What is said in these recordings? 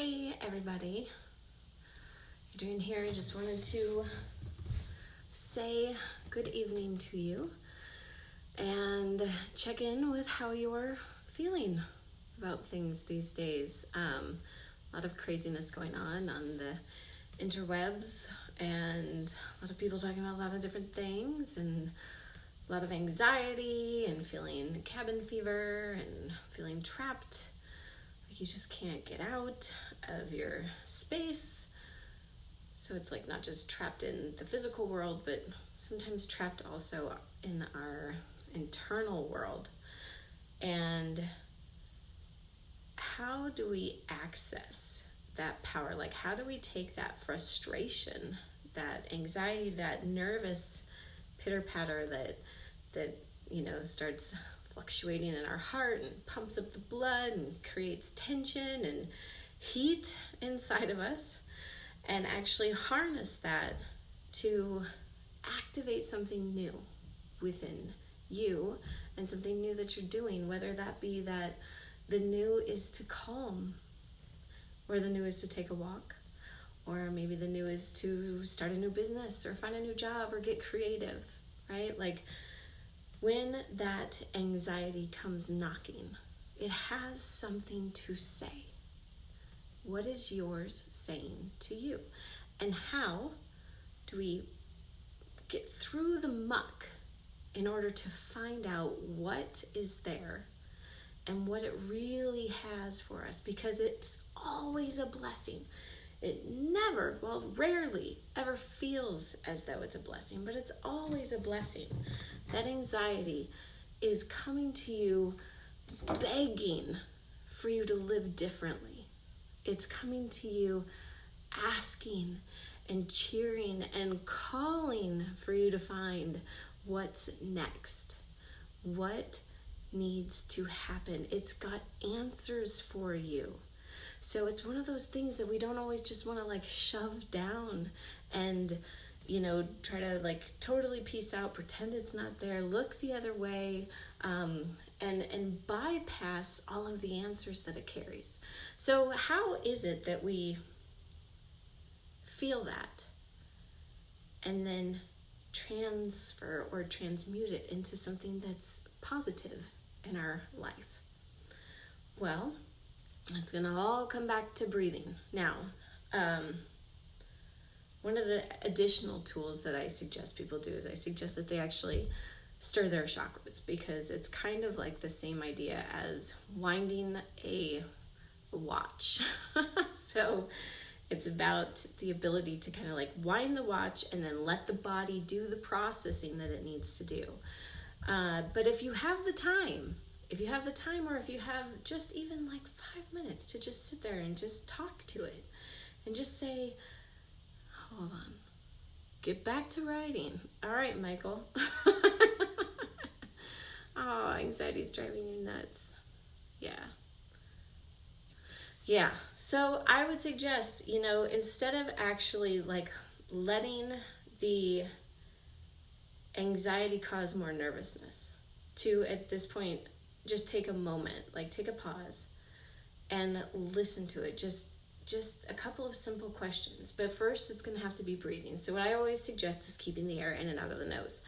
Hey everybody, Adrienne here. I just wanted to say good evening to you and check in with how you're feeling about things these days. A lot of craziness going on the interwebs, and a lot of people talking about a lot of different things, and a lot of anxiety and feeling cabin fever and feeling trapped. You just can't get out of your space. So it's like not just trapped in the physical world, but sometimes trapped also in our internal world. And how do we access that power? Like, how do we take that frustration, that anxiety, that nervous pitter-patter that starts fluctuating in our heart and pumps up the blood and creates tension and heat inside of us, and actually harness that to activate something new within you and something new that you're doing, whether that be that the new is to calm, or the new is to take a walk, or maybe the new is to start a new business or find a new job or get creative, right? Like, when that anxiety comes knocking, it has something to say. What is yours saying to you? And how do we get through the muck in order to find out what is there and what it really has for us? Because it's always a blessing. It never, rarely ever feels as though it's a blessing, but it's always a blessing. That anxiety is coming to you begging for you to live differently. It's coming to you asking and cheering and calling for you to find what's next. What needs to happen? It's got answers for you. So it's one of those things that we don't always just want to shove down and try to totally peace out, pretend it's not there, look the other way, and bypass all of the answers that it carries. So how is it that we feel that and then transfer or transmute it into something that's positive in our life? Well, it's going to all come back to breathing. Now, one of the additional tools that I suggest people do is I suggest that they actually stir their chakras, because it's kind of like the same idea as winding a watch. So it's about the ability to kind of wind the watch and then let the body do the processing that it needs to do. But if you have the time, or if you have just even 5 minutes to just sit there and just talk to it and just say, hold on, get back to writing. All right, Michael. Oh, anxiety's driving you nuts. Yeah. So I would suggest, instead of actually letting the anxiety cause more nervousness, to at this point just take a moment, take a pause and listen to it. Just a couple of simple questions. But first, it's going to have to be breathing. So what I always suggest is keeping the air in and out of the nose.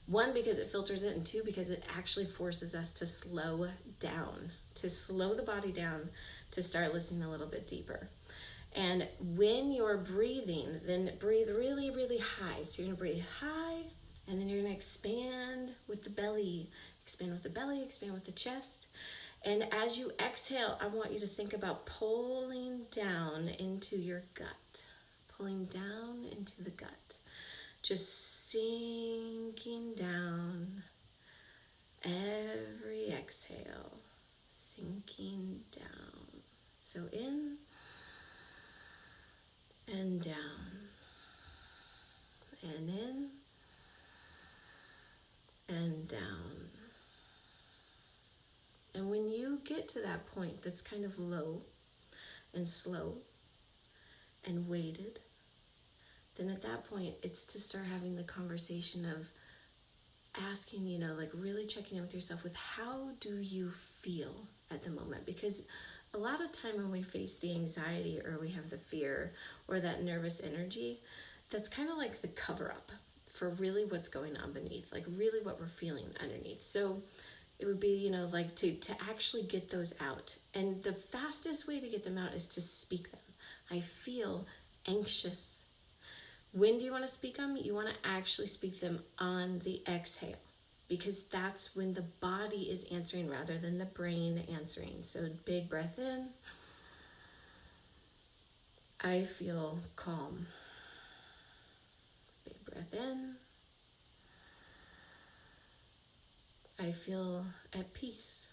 1, because it filters it, and 2, because it actually forces us to slow down, to slow the body down, to start listening a little bit deeper. And when you're breathing, then breathe really, really high. So you're going to breathe high, and then you're going to expand with the belly. Expand with the belly, expand with the chest. And as you exhale, I want you to think about pulling down into your gut. Pulling down into the gut. Just sinking down. Every exhale, sinking down. So in and down. And in and down. And when you get to that point that's kind of low and slow and weighted, then at that point, it's to start having the conversation of asking, really checking in with yourself with how do you feel at the moment? Because a lot of time when we face the anxiety or we have the fear or that nervous energy, that's kind of like the cover up for really what's going on beneath, like really what we're feeling underneath. So it would be, like to actually get those out. And the fastest way to get them out is to speak them. I feel anxious. When do you want to speak them? You want to actually speak them on the exhale, because that's when the body is answering rather than the brain answering. So big breath in. I feel calm. Big breath in. I feel at peace.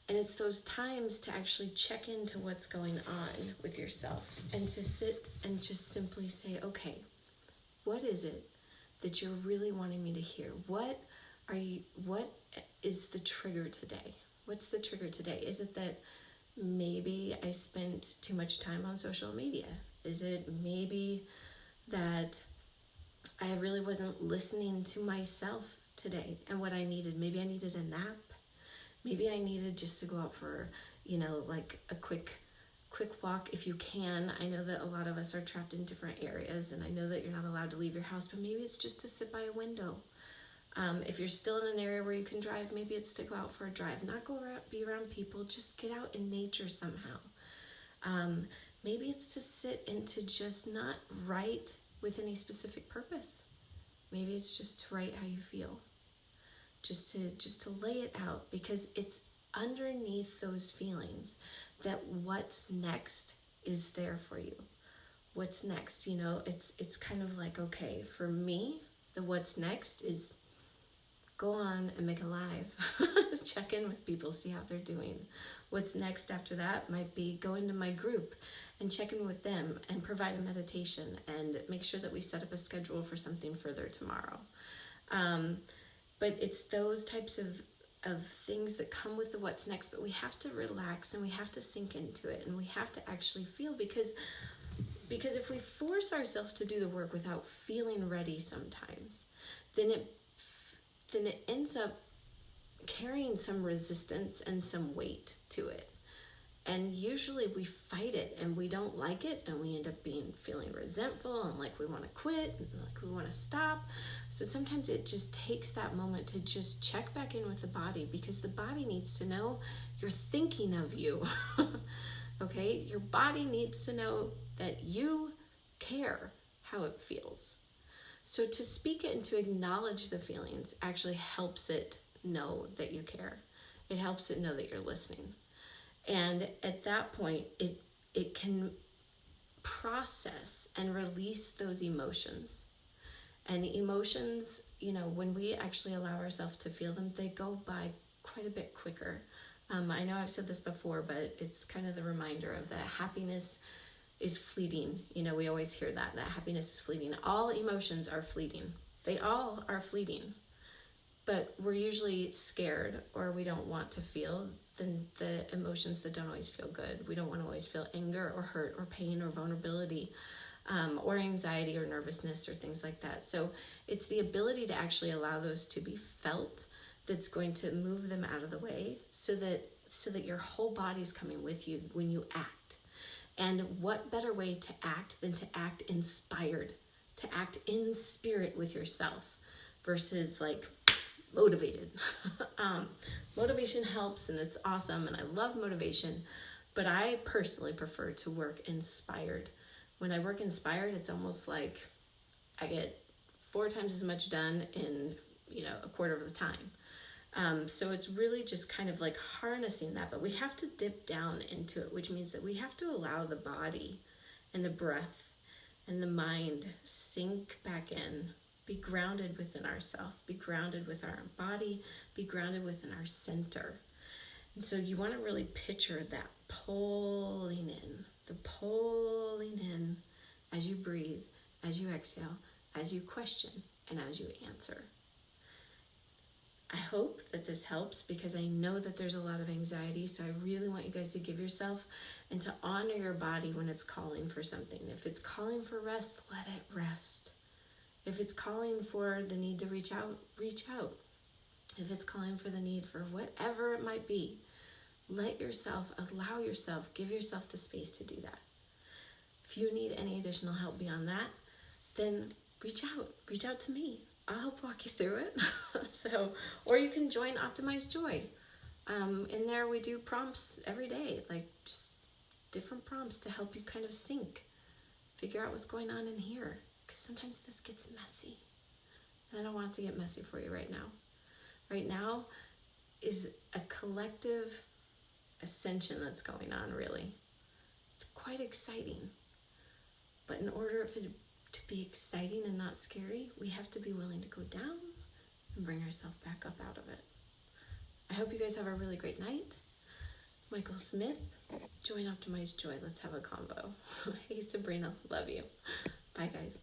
And it's those times to actually check into what's going on with yourself and to sit and just simply say, okay, what is it that you're really wanting me to hear? What is the trigger today? What's the trigger today? Is it that maybe I spent too much time on social media? Is it maybe that I really wasn't listening to myself today and what I needed? Maybe I needed a nap. Maybe I needed just to go out for, like a quick walk if you can. I know that a lot of us are trapped in different areas, and I know that you're not allowed to leave your house, but maybe it's just to sit by a window. If you're still in an area where you can drive, maybe it's to go out for a drive, not be around people, just get out in nature somehow. Maybe it's to sit and to just not write with any specific purpose. Maybe it's just to write how you feel. Just to lay it out, because it's underneath those feelings that what's next is there for you. What's next? It's kind of like, okay, for me, the what's next is go on and make a live. Check in with people, see how they're doing. What's next after that might be go into my group and check in with them and provide a meditation and make sure that we set up a schedule for something further tomorrow. But it's those types of things that come with the what's next, but we have to relax and we have to sink into it and we have to actually feel, because if we force ourselves to do the work without feeling ready sometimes, then it ends up carrying some resistance and some weight to it. And usually we fight it and we don't like it, and we end up feeling resentful and like we want to quit and like we want to stop. So sometimes it just takes that moment to just check back in with the body, because the body needs to know you're thinking of you. Okay? Your body needs to know that you care how it feels. So to speak it and to acknowledge the feelings actually helps it know that you care. It helps it know that you're listening. And at that point, it can process and release those emotions. And emotions, when we actually allow ourselves to feel them, they go by quite a bit quicker. I know I've said this before, but it's kind of the reminder of that happiness is fleeting. We always hear that happiness is fleeting. All emotions are fleeting. They all are fleeting. But we're usually scared, or we don't want to feel the emotions that don't always feel good. We don't want to always feel anger or hurt or pain or vulnerability, or anxiety or nervousness or things like that. So it's the ability to actually allow those to be felt that's going to move them out of the way, so that your whole body's coming with you when you act. And what better way to act than to act inspired, to act in spirit with yourself versus like motivated. Motivation helps and it's awesome, and I love motivation, but I personally prefer to work inspired. When I work inspired, it's almost like I get 4 times as much done in a quarter of the time. So it's really just kind of like harnessing that, but we have to dip down into it, which means that we have to allow the body and the breath and the mind sink back in. Be grounded within ourselves, be grounded with our body, be grounded within our center. And so you want to really picture that pulling in as you breathe, as you exhale, as you question, and as you answer. I hope that this helps, because I know that there's a lot of anxiety, so I really want you guys to give yourself and to honor your body when it's calling for something. If it's calling for rest, let it rest. If it's calling for the need to reach out, reach out. If it's calling for the need for whatever it might be, allow yourself, give yourself the space to do that. If you need any additional help beyond that, then reach out to me. I'll help walk you through it. Or you can join Optimize Joy. In there we do prompts every day, like just different prompts to help you kind of figure out what's going on in here. Because sometimes this gets messy. And I don't want it to get messy for you right now. Right now is a collective ascension that's going on, really. It's quite exciting. But in order for it to be exciting and not scary, we have to be willing to go down and bring ourselves back up out of it. I hope you guys have a really great night. Michael Smith, join Optimize Joy. Let's have a combo. Hey, Sabrina, love you. Bye, guys.